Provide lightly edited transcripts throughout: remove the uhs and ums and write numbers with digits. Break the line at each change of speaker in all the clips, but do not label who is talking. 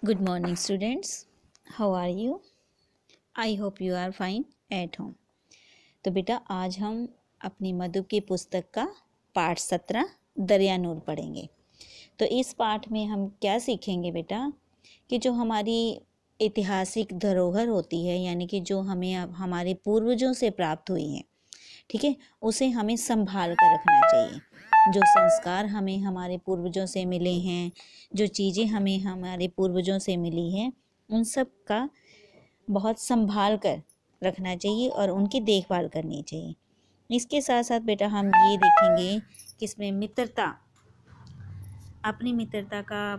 Good morning, students. How are you? I hope you are fine at home. तो बेटा आज हम अपनी मधु की पुस्तक का पाठ 17 दरियानूर पढ़ेंगे। तो इस पाठ में हम क्या सीखेंगे बेटा कि जो हमारी ऐतिहासिक धरोहर होती है, यानी कि जो हमें हमारे पूर्वजों से प्राप्त हुई है, ठीक है, उसे हमें संभाल कर रखना चाहिए। जो संस्कार हमें हमारे पूर्वजों से मिले हैं, जो चीज़ें हमें हमारे पूर्वजों से मिली हैं, उन सब का बहुत संभाल कर रखना चाहिए और उनकी देखभाल करनी चाहिए। इसके साथ साथ बेटा हम ये देखेंगे कि इसमें मित्रता, अपनी मित्रता का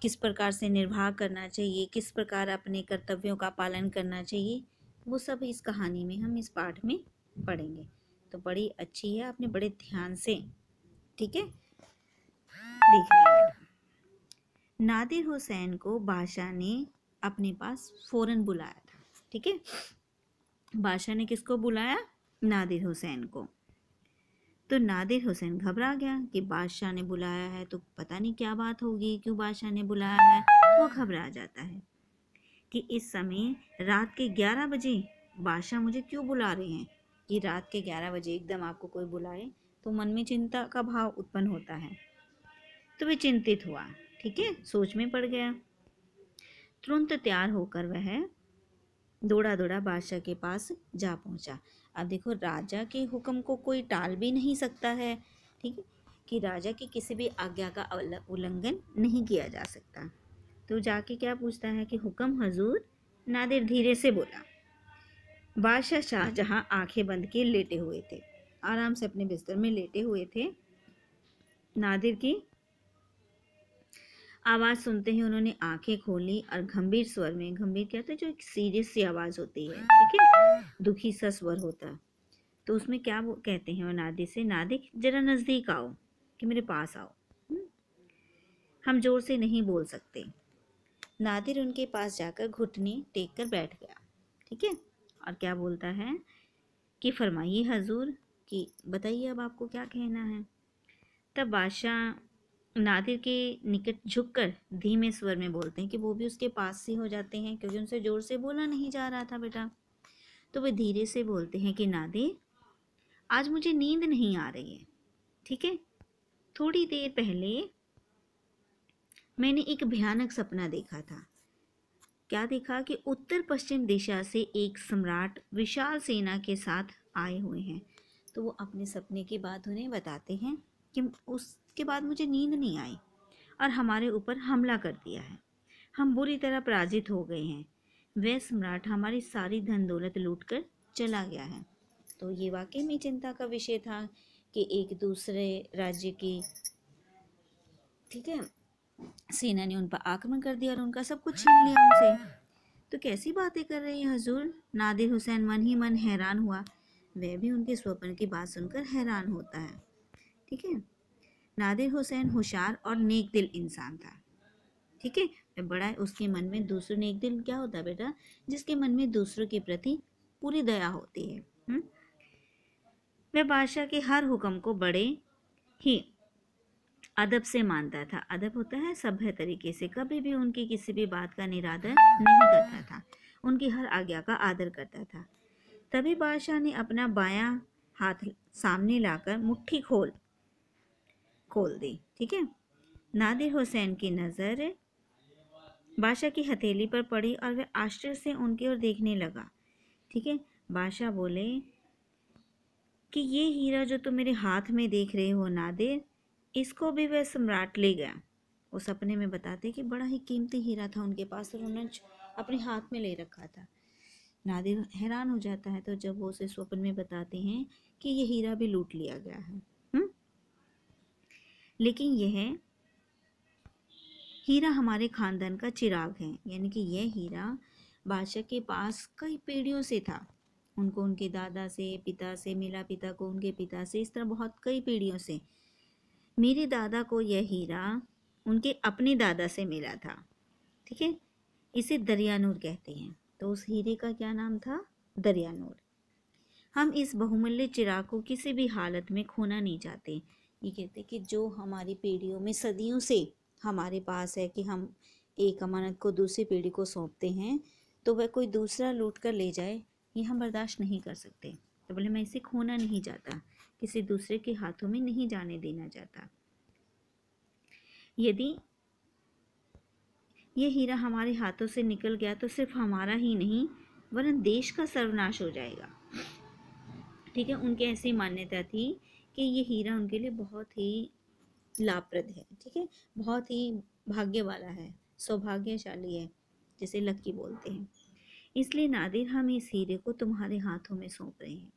किस प्रकार से निर्वाह करना चाहिए, किस प्रकार अपने कर्तव्यों का पालन करना चाहिए, वो सब इस कहानी में हम इस पाठ में पढ़ेंगे। तो बड़ी अच्छी है, आपने बड़े ध्यान से, ठीक है, देखिए। नादिर हुसैन को बादशाह ने अपने पास फौरन बुलाया था, ठीक है। बादशाह ने किसको बुलाया? नादिर हुसैन को। तो नादिर हुसैन घबरा गया कि बादशाह ने बुलाया है, तो पता नहीं क्या बात होगी, क्यों बादशाह ने बुलाया है। वो घबरा जाता है कि इस समय रात के 11 बजे बादशाह मुझे क्यों बुला रहे हैं। कि रात के 11 बजे एकदम आपको कोई बुलाए तो मन में चिंता का भाव उत्पन्न होता है। तो वह चिंतित हुआ, ठीक है, सोच में पड़ गया। तुरंत तैयार होकर वह दौड़ा दौड़ा बादशाह के पास जा पहुंचा। अब देखो, राजा के हुक्म को कोई टाल भी नहीं सकता है, ठीक है, कि राजा की किसी भी आज्ञा का उल्लंघन नहीं किया जा सकता। तो जाके क्या पूछता है कि हुक्म हजूर। नादिर धीरे से बोला। बादशाह शाहजहां आंखें बंद किए लेटे हुए थे, आराम से अपने बिस्तर में लेटे हुए थे। नादिर की आवाज़ सुनते ही उन्होंने आंखें खोली और गंभीर स्वर में, गंभीर कहते हैं जो एक सीरियस सी आवाज़ होती है, ठीक है, दुखी सा स्वर होता है, तो उसमें क्या वो कहते हैं वो नादिर से, नादिर जरा नज़दीक आओ, कि मेरे पास आओ, हम जोर से नहीं बोल सकते। नादिर उनके पास जाकर घुटने टेक कर बैठ गया, ठीक है, और क्या बोलता है कि फरमाइए हजूर, कि बताइए अब आपको क्या कहना है। तब बादशाह नादिर के निकट झुककर धीमे स्वर में बोलते हैं, कि वो भी उसके पास से हो जाते हैं, क्योंकि उनसे जोर से बोला नहीं जा रहा था बेटा। तो वे धीरे से बोलते हैं कि नादिर, आज मुझे नींद नहीं आ रही है, ठीक है, थोड़ी देर पहले मैंने एक भयानक सपना देखा था। क्या देखा? कि उत्तर पश्चिम दिशा से एक सम्राट विशाल सेना के साथ आए हुए हैं। तो वो अपने सपने की बात उन्हें बताते हैं कि उसके बाद मुझे नींद नहीं आई और हमारे ऊपर हमला कर दिया है, हम बुरी तरह पराजित हो गए हैं, वह सम्राट हमारी सारी धन दौलत लूट कर चला गया है। तो ये वाकई में चिंता का विषय था कि एक दूसरे राज्य की, ठीक है, सेना ने उन पर आक्रमण कर दिया और उनका सब कुछ छीन लिया उनसे। तो कैसी बातें कर रहे हैं हजूर। नादिर हुसैन मन ही मन हैरान हुआ, वह भी उनके स्वप्न की बात सुनकर हैरान होता है, ठीक है। नादिर हुसैन होशियार और नेक दिल इंसान था, ठीक है, बड़ा उसके मन में दूसरों, नेक दिल क्या होता है बेटा? जिसके मन में दूसरों के प्रति पूरी दया होती है। वह बादशाह के हर हुक्म को बड़े ही अदब से मानता था। अदब होता है सभ्य तरीके से, कभी भी उनकी किसी भी बात का निरादर नहीं करता था, उनकी हर आज्ञा का आदर करता था। तभी बादशाह ने अपना बायां हाथ सामने लाकर मुट्ठी खोल दी, ठीक है। नादिर हुसैन की नज़र बादशाह की हथेली पर पड़ी और वह आश्चर्य से उनकी ओर देखने लगा, ठीक है। बादशाह बोले कि ये हीरा जो तुम मेरे हाथ में देख रहे हो नादिर, इसको भी वह सम्राट ले गया। वो सपने में बताते कि बड़ा ही कीमती हीरा था उनके पास और उन्होंने अपने हाथ में ले रखा था। नादिर हैरान हो जाता है, तो जब वो उसे स्वप्न में बताते हैं कि ये हीरा भी लूट लिया गया है। लेकिन यह हीरा हमारे खानदान का चिराग है, यानी कि यह हीरा बादशाह के पास कई पीढ़ियों से था, उनको उनके दादा से, पिता से मिला, पिता को उनके पिता से, इस तरह बहुत कई पीढ़ियों से। मेरे दादा को यह हीरा उनके अपने दादा से मिला था, ठीक है। इसे दरियानूर कहते हैं। तो उस हीरे का क्या नाम था? दरियानूर। हम इस बहुमूल्य चिराग को किसी भी हालत में खोना नहीं चाहते। ये कहते कि जो हमारी पीढ़ियों में सदियों से हमारे पास है, कि हम एक अमानत को दूसरी पीढ़ी को सौंपते हैं तो वह कोई दूसरा लूट कर ले जाए, ये हम बर्दाश्त नहीं कर सकते। तो बोले मैं इसे खोना नहीं चाहता, किसी दूसरे के हाथों में नहीं जाने देना चाहता। यदि ये हीरा हमारे हाथों से निकल गया तो सिर्फ हमारा ही नहीं वरन देश का सर्वनाश हो जाएगा। ठीक है, उनकी ऐसी मान्यता थी कि ये हीरा उनके लिए बहुत ही लाभप्रद है। ठीक है, बहुत ही भाग्य वाला है, सौभाग्यशाली है, जिसे लक्की बोलते हैं। इसलिए नादिर हम इस हीरे को तुम्हारे हाथों में सौंप रहे हैं।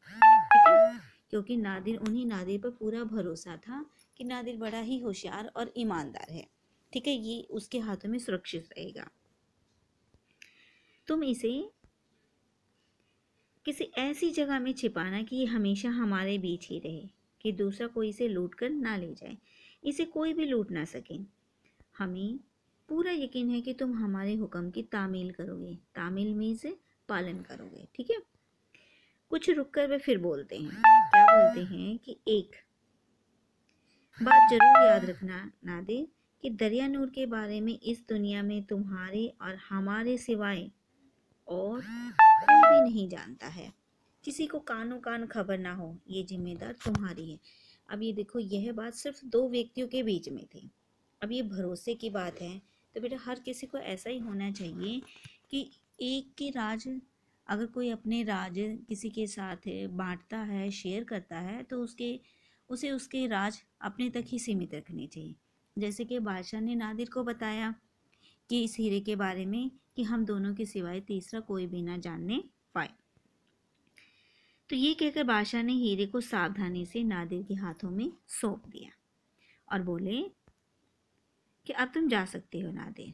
ठीक है, क्योंकि नादिर पर पूरा भरोसा था कि नादिर बड़ा ही होशियार और ईमानदार है। ठीक है, ये उसके हाथों में सुरक्षित रहेगा। तुम इसे किसी ऐसी जगह में छिपाना कि ये हमेशा हमारे बीच ही रहे, कि दूसरा कोई इसे लूट कर ना ले जाए, इसे कोई भी लूट ना सके। हमें पूरा यकीन है कि तुम हमारे हुक्म की तामील करोगे, तामील मीन्स पालन करोगे। ठीक है, कुछ रुककर वे फिर बोलते हैं, क्या बोलते हैं कि एक बात जरूर याद रखना नादिर, कि दरिया नूर के बारे में इस दुनिया में तुम्हारे और हमारे सिवाय और कोई भी नहीं जानता है। किसी को कानो कान खबर ना हो, ये जिम्मेदार तुम्हारी है। अब ये देखो, यह बात सिर्फ दो व्यक्तियों के बीच में थी। अब ये भरोसे की बात है, तो बेटा हर किसी को ऐसा ही होना चाहिए कि एक के राज, अगर कोई अपने राज किसी के साथ बांटता है, शेयर करता है, तो उसे उसके राज अपने तक ही सीमित रखने चाहिए। जैसे कि बादशाह ने नादिर को बताया कि इस हीरे के बारे में कि हम दोनों के सिवाय तीसरा कोई भी ना जानने पाए। तो ये कहकर बादशाह ने हीरे को सावधानी से नादिर के हाथों में सौंप दिया और बोले कि अब तुम जा सकते हो नादिर,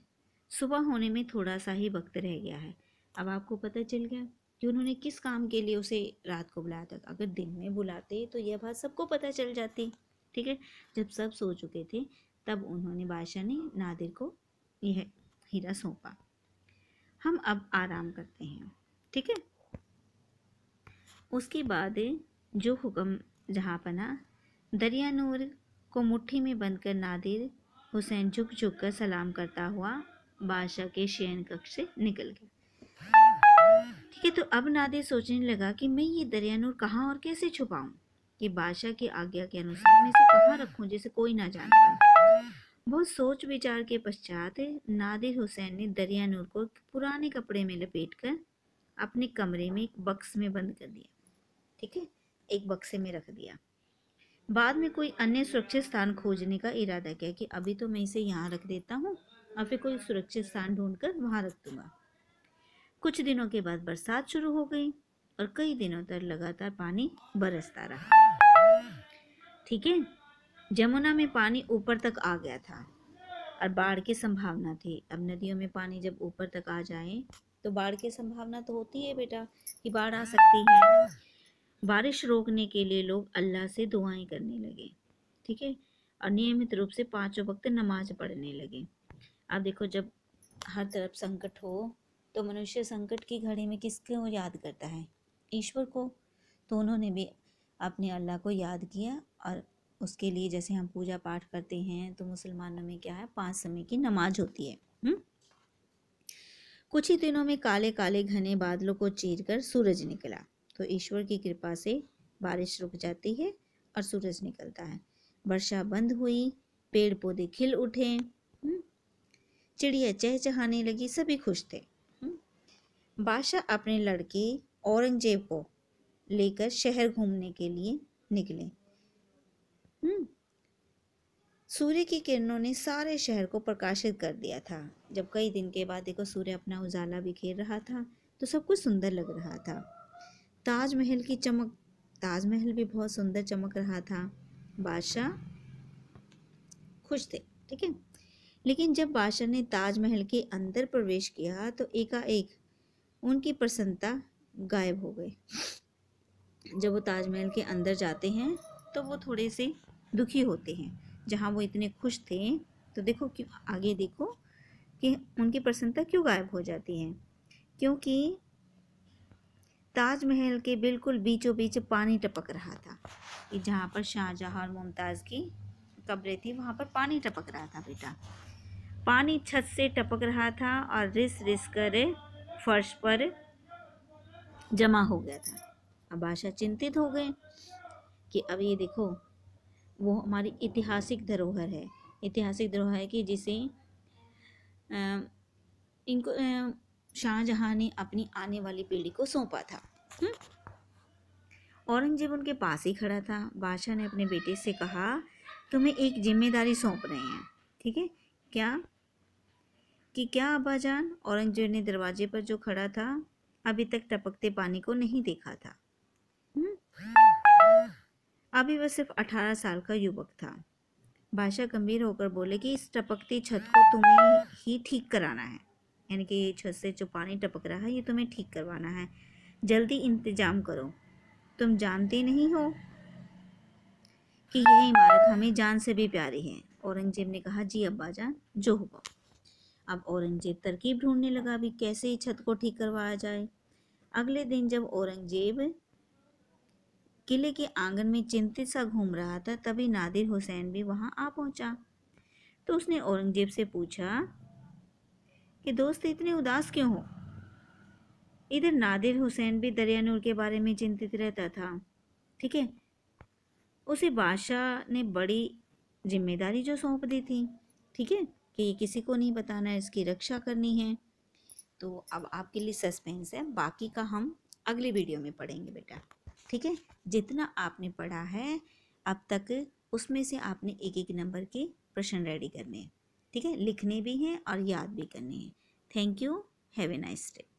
सुबह होने में थोड़ा सा ही वक्त रह गया है। अब आपको पता चल गया कि उन्होंने किस काम के लिए उसे रात को बुलाया था। अगर दिन में बुलाते तो यह बात सबको पता चल जाती। ठीक है, जब सब सो चुके थे तब उन्होंने बादशाह ने नादिर को यह हीरा सौंपा। हम अब आराम करते हैं। ठीक है, उसके बाद जो हुक्म जहाँ पना, दरिया नूर को मुट्ठी में बंद कर नादिर हुसैन झुक झुक कर सलाम करता हुआ बादशाह के शयन कक्ष से निकल गया। ठीक है, तो अब नादिर सोचने लगा कि मैं ये दरिया नूर कहाँ और कैसे छुपाऊं, कि बादशाह की आज्ञा के अनुसार मैं इसे कहाँ रखूं जिसे कोई ना जान पाए। बहुत सोच विचार के पश्चात नादिर हुसैन ने दरिया नूर को पुराने कपड़े में लपेटकर अपने कमरे में एक बक्स में बंद कर दिया। ठीक है, एक बक्से में रख दिया। बाद में कोई अन्य सुरक्षित स्थान खोजने का इरादा किया कि अभी तो मैं इसे यहाँ रख देता हूँ और फिर कोई सुरक्षित स्थान ढूंढकर वहाँ रख दूंगा। कुछ दिनों के बाद बरसात शुरू हो गई और कई दिनों तक लगातार पानी बरसता रहा। ठीक है, जमुना में पानी ऊपर तक आ गया था और बाढ़ की संभावना थी। अब नदियों में पानी जब ऊपर तक आ जाए तो बाढ़ की संभावना तो होती है बेटा कि बाढ़ आ सकती है। बारिश रोकने के लिए लोग अल्लाह से दुआएं करने लगे। ठीक है, और नियमित रूप से 5 वक्त नमाज पढ़ने लगे। अब देखो, जब हर तरफ संकट हो तो मनुष्य संकट की घड़ी में किसको याद करता है? ईश्वर को। तो उन्होंने भी अपने अल्लाह को याद किया और उसके लिए जैसे हम पूजा पाठ करते हैं तो मुसलमानों में क्या है, 5 समय की नमाज होती है। कुछ ही दिनों में काले काले घने बादलों को चीरकर सूरज निकला, तो ईश्वर की कृपा से बारिश रुक जाती है और सूरज निकलता है। वर्षा बंद हुई, पेड़ पौधे खिल उठे, चिड़िया चहचहाने लगी, सभी खुश थे। बादशाह अपने लड़के औरंगजेब को लेकर शहर घूमने के लिए निकले। सूर्य की किरणों ने सारे शहर को प्रकाशित कर दिया था। जब कई दिन के बाद देखो सूर्य अपना उजाला बिखेर रहा था तो सब कुछ सुंदर लग रहा था। ताजमहल की चमक, ताजमहल भी बहुत सुंदर चमक रहा था। बादशाह खुश थे। ठीक है, लेकिन जब बादशाह ने ताजमहल के अंदर प्रवेश किया तो एकाएक उनकी प्रसन्नता गायब हो गई। जब वो ताजमहल के अंदर जाते हैं तो वो थोड़े से दुखी होते हैं। जहाँ वो इतने खुश थे तो देखो क्यों, आगे देखो कि उनकी प्रसन्नता क्यों गायब हो जाती है। क्योंकि ताजमहल के बिल्कुल बीचों बीच पानी टपक रहा था। कि जहाँ पर शाहजहाँ और मुमताज़ की कब्रें थी वहाँ पर पानी टपक रहा था बेटा। पानी छत से टपक रहा था और रिस रिस कर फर्श पर जमा हो गया था। अब बादशाह चिंतित हो गए कि अब ये देखो, वो हमारी ऐतिहासिक धरोहर है, ऐतिहासिक धरोहर है कि जिसे इनको शाहजहां ने अपनी आने वाली पीढ़ी को सौंपा था। औरंगजेब उनके पास ही खड़ा था। बादशाह ने अपने बेटे से कहा, तुम्हें एक जिम्मेदारी सौंप रहे हैं, ठीक है? क्या अब्बाजान? औरंगजेब ने दरवाजे पर जो खड़ा था अभी तक टपकते पानी को नहीं देखा था। अभी वह सिर्फ 18 साल का युवक था। बादशाह गंभीर होकर बोले कि इस टपकती छत को तुम्हें ही ठीक कराना है, यानी कि ये छत से जो पानी टपक रहा है ये तुम्हें ठीक करवाना है। जल्दी इंतजाम करो। तुम जानते नहीं हो कि यह इमारत हमें जान से भी प्यारी है। औरंगजेब ने कहा, जी अब्बाजान, जो हुआ। अब औरंगजेब तरकीब ढूंढने लगा भी कैसे छत को ठीक करवाया जाए। अगले दिन जब औरंगजेब किले के आंगन में चिंतित सा घूम रहा था, तभी नादिर हुसैन भी वहां आ पहुंचा। तो उसने औरंगजेब से पूछा कि दोस्त इतने उदास क्यों हो? इधर नादिर हुसैन भी दरियानूर के बारे में चिंतित रहता था, ठीक है? उसे बादशाह ने बड़ी जिम्मेदारी जो सौंप दी थी, ठीक है, कि ये किसी को नहीं बताना है, इसकी रक्षा करनी है। तो अब आपके लिए सस्पेंस है, बाकी का हम अगले वीडियो में पढ़ेंगे बेटा, ठीक है? जितना आपने पढ़ा है अब तक उसमें से आपने एक एक नंबर के प्रश्न रेडी करने हैं, ठीक है? लिखने भी हैं और याद भी करने हैं। Thank you, have a nice day.